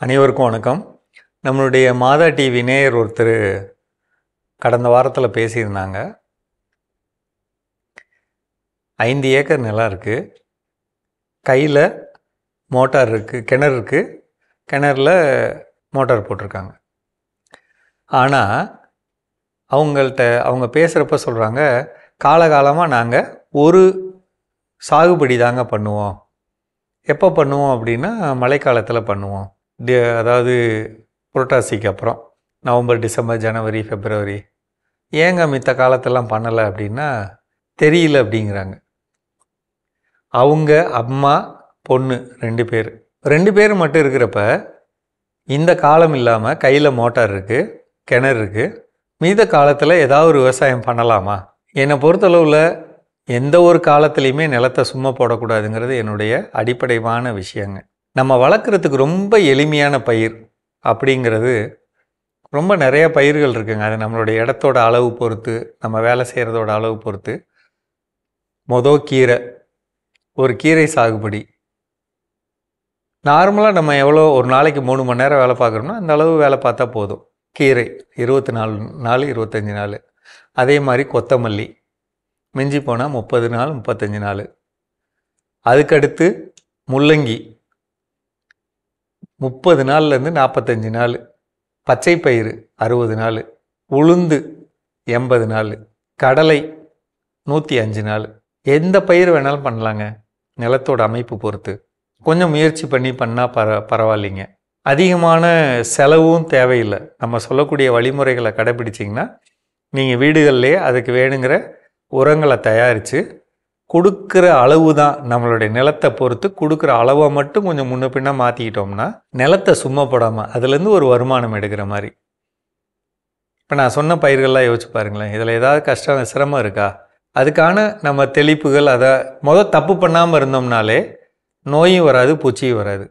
அனைவருக்கும் வணக்கம். நம்மளுடைய மாதா டிவி நேயர் ஒருத்தர் கடந்த வாரத்தில் பேசியிருந்தாங்க. 5 ஏக்கர் நிலம் இருக்குது, கையில் மோட்டார் இருக்குது, கிணறு இருக்குது, கிணறுல மோட்டார் போட்டிருக்காங்க. ஆனால் அவங்க பேசுகிறப்ப சொல்கிறாங்க, காலகாலமாக நாங்கள் ஒரு சாகுபடி தாங்க பண்ணுவோம். எப்போ பண்ணுவோம் அப்படின்னா மழைக்காலத்தில் பண்ணுவோம். அதாவது புரட்டாசிக்கு அப்புறம் நவம்பர், டிசம்பர், ஜனவரி, பிப்ரவரி. ஏங்க மித்த காலத்தெல்லாம் பண்ணலை அப்படின்னா தெரியல அப்படிங்கிறாங்க. அவங்க அம்மா பொண்ணு 2 பேர் மட்டும் இருக்கிறப்ப இந்த காலம் இல்லாமல் கையில் மோட்டார் இருக்குது, கிணறு இருக்குது, மீத காலத்தில் ஏதாவது ஒரு விவசாயம் பண்ணலாமா? என்னை பொறுத்தளவில் எந்த ஒரு காலத்துலேயுமே நிலத்தை சும்மா போடக்கூடாதுங்கிறது என்னுடைய அடிப்படையான விஷயங்க. நம்ம வளர்க்குறதுக்கு ரொம்ப எளிமையான பயிர் அப்படிங்கிறது ரொம்ப நிறைய பயிர்கள் இருக்குங்க. அது நம்மளுடைய இடத்தோட அளவு பொறுத்து, நம்ம வேலை செய்கிறதோட அளவு பொறுத்து. கீரை, ஒரு கீரை சாகுபடி நார்மலாக நம்ம எவ்வளோ ஒரு நாளைக்கு 3 மணி நேரம் வேலை பார்க்குறோம்னா அந்த அளவு வேலை பார்த்தா போதும். கீரை 24 நாள், 25 நாள். அதே மாதிரி கொத்தமல்லி மிஞ்சி போனால் 30 நாள், 35 நாள். அதுக்கடுத்து முள்ளங்கி 30 நாள்லேருந்து 45 நாள். பச்சை பயிறு 60 நாள். உளுந்து 80 நாள். கடலை 105 நாள். எந்த பயிர் வேணாலும் பண்ணலாங்க, நிலத்தோட அமைப்பு பொறுத்து. கொஞ்சம் முயற்சி பண்ணி பண்ணால் பரவாயில்லைங்க. அதிகமான செலவும் தேவையில்லை. நம்ம சொல்லக்கூடிய வழிமுறைகளை கடைப்பிடிச்சிங்கன்னா நீங்கள் வீடுகள்லேயே அதுக்கு வேணுங்கிற உரங்களை தயாரித்து கொடுக்குற அளவு தான். நம்மளுடைய நிலத்தை பொறுத்து கொடுக்குற அளவை மட்டும் கொஞ்சம் முன்ன பின்ன மாற்றிக்கிட்டோம்னா நிலத்தை சும்மா போடாமல் அதுலேருந்து ஒரு வருமானம் எடுக்கிற மாதிரி. இப்போ நான் சொன்ன பயிர்கள்லாம் யோசிச்சு பாருங்களேன், இதில் ஏதாவது சிரமம் இருக்கா? அதுக்கான நம்ம தெளிப்புகள், அதை தப்பு பண்ணாமல் இருந்தோம்னாலே நோயும் வராது, பூச்சியும் வராது.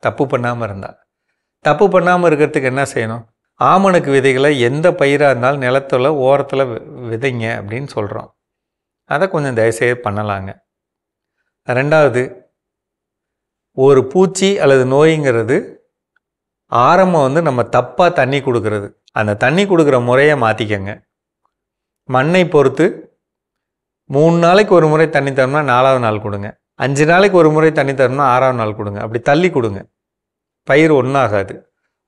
தப்பு பண்ணாமல் இருந்தால். தப்பு பண்ணாமல் இருக்கிறதுக்கு என்ன செய்யணும்? ஆமணக்கு விதைகளை எந்த பயிராக இருந்தாலும் நிலத்தில் ஓரத்தில் விதைங்க அப்படின்னு சொல்கிறோம். அதை கொஞ்சம் தயவுசெய்து பண்ணலாங்க. 2வது, ஒரு பூச்சி அல்லது நோய்ங்கிறது ஆரம்பம் நம்ம தப்பாக தண்ணி கொடுக்கறது. அந்த தண்ணி கொடுக்குற முறையை மாற்றிக்கங்க. மண்ணை பொறுத்து 3 நாளைக்கு ஒரு முறை தண்ணி தரணும்னா 4வது நாள் கொடுங்க. 5 நாளைக்கு ஒரு முறை தண்ணி தரணும்னா 6வது நாள் கொடுங்க. அப்படி தள்ளி கொடுங்க, பயிர் ஒன்றாகாது.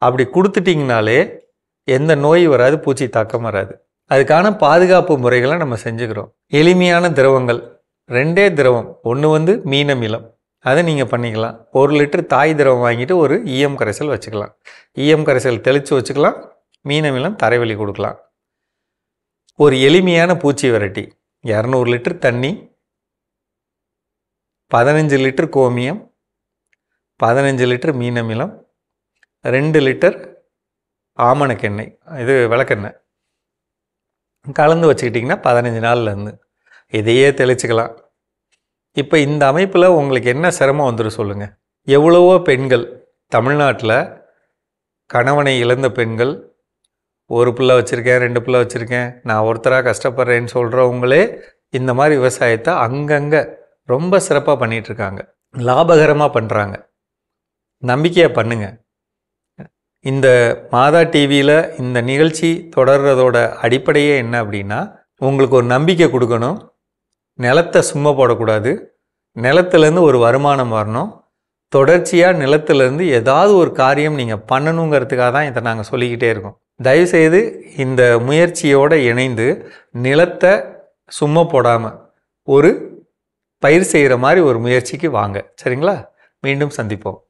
அப்படி கொடுத்துட்டிங்கனாலே எந்த நோய் வராது, பூச்சி தாக்கம் வராது. அதுக்கான பாதுகாப்பு முறைகளை நம்ம செஞ்சுக்கிறோம். எளிமையான திரவங்கள் 2 திரவம். ஒன்று மீன் அமிலம், அதை நீங்கள் பண்ணிக்கலாம். 1 லிட்டர் தாய் திரவம் வாங்கிட்டு ஒரு ஈயம் கரைசல் வச்சுக்கலாம். ஈயம் கரைசல் தெளித்து வச்சுக்கலாம். மீன் அமிலம் தரைவழி கொடுக்கலாம். ஒரு எளிமையான பூச்சி விரட்டி 200 லிட்டர் தண்ணி, 15 லிட்டர் கோமியம், 15 லிட்டர் மீன் அமிலம், 2 லிட்டர் ஆமணக்கெண்ணெய், இது விளக்கெண்ணெய் கலந்து வச்சுக்கிட்டிங்கன்னா 15 நாள்லேருந்து இதையே தெளிச்சுக்கலாம். இப்போ இந்த அமைப்பில் உங்களுக்கு என்ன சிரமம் வந்துடும் சொல்லுங்கள்? எவ்வளவோ பெண்கள் தமிழ்நாட்டில் கணவனை இழந்த பெண்கள், 1 பிள்ளை வச்சுருக்கேன், 2 பிள்ளை வச்சுருக்கேன், நான் ஒருத்தராக கஷ்டப்படுறேன்னு சொல்கிறவங்களே இந்த மாதிரி விவசாயத்தை அங்கங்கே ரொம்ப சிறப்பாக பண்ணிகிட்ருக்காங்க, லாபகரமாக பண்ணுறாங்க. நம்பிக்கையாக பண்ணுங்க. இந்த மாதா டிவியில் இந்த நிகழ்ச்சி தொடர்றதோட அடிப்படையே என்ன அப்படின்னா, உங்களுக்கு ஒரு நம்பிக்கை கொடுக்கணும். நிலத்தை சும்மா போடக்கூடாது, நிலத்துலேருந்து ஒரு வருமானம் வரணும், தொடர்ச்சியாக நிலத்துலேருந்து ஏதாவது ஒரு காரியம் நீங்கள் பண்ணணுங்கிறதுக்காக தான் இதை நாங்கள் சொல்லிக்கிட்டே இருக்கோம். தயவுசெய்து இந்த முயற்சியோடு இணைந்து நிலத்தை சும்மா போடாமல் ஒரு பயிர் செய்கிற மாதிரி ஒரு முயற்சிக்கு வாங்க. சரிங்களா? மீண்டும் சந்திப்போம்.